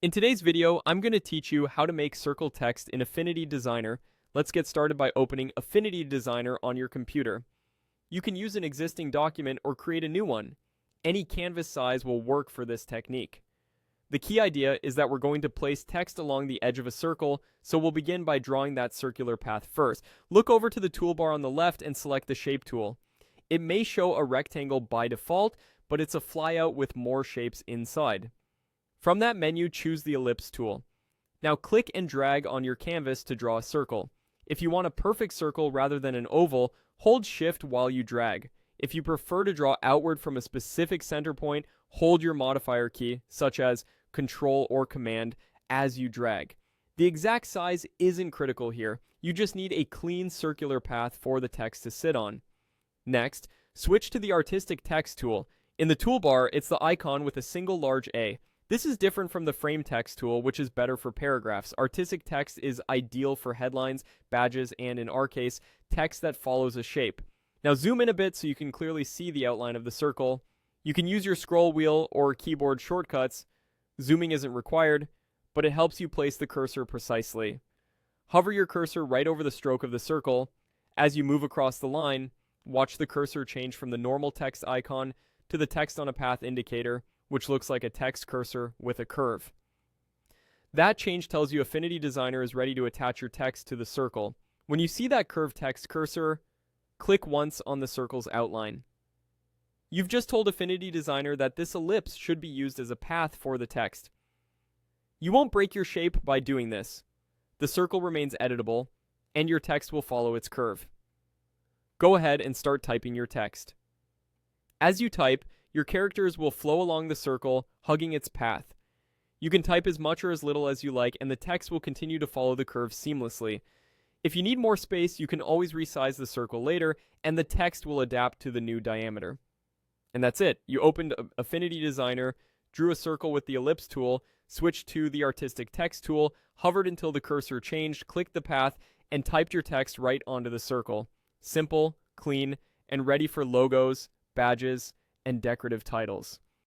In today's video, I'm going to teach you how to make circle text in Affinity Designer. Let's get started by opening Affinity Designer on your computer. You can use an existing document or create a new one. Any canvas size will work for this technique. The key idea is that we're going to place text along the edge of a circle, so we'll begin by drawing that circular path first. Look over to the toolbar on the left and select the Shape tool. It may show a rectangle by default, but it's a flyout with more shapes inside. From that menu, choose the Ellipse tool. Now click and drag on your canvas to draw a circle. If you want a perfect circle rather than an oval, hold Shift while you drag. If you prefer to draw outward from a specific center point, hold your modifier key, such as Control or Command, as you drag. The exact size isn't critical here. You just need a clean circular path for the text to sit on. Next, switch to the Artistic Text tool. In the toolbar, it's the icon with a single large A. This is different from the Frame Text tool, which is better for paragraphs. Artistic text is ideal for headlines, badges, and in our case, text that follows a shape. Now zoom in a bit so you can clearly see the outline of the circle. You can use your scroll wheel or keyboard shortcuts. Zooming isn't required, but it helps you place the cursor precisely. Hover your cursor right over the stroke of the circle. As you move across the line, watch the cursor change from the normal text icon to the text on a path indicator, which looks like a text cursor with a curve. That change tells you Affinity Designer is ready to attach your text to the circle. When you see that curved text cursor, click once on the circle's outline. You've just told Affinity Designer that this ellipse should be used as a path for the text. You won't break your shape by doing this. The circle remains editable, and your text will follow its curve. Go ahead and start typing your text. As you type, your characters will flow along the circle, hugging its path. You can type as much or as little as you like, and the text will continue to follow the curve seamlessly. If you need more space, you can always resize the circle later, and the text will adapt to the new diameter. And that's it. You opened Affinity Designer, drew a circle with the Ellipse tool, switched to the Artistic Text tool, hovered until the cursor changed, clicked the path, and typed your text right onto the circle. Simple, clean, and ready for logos, badges, and decorative titles.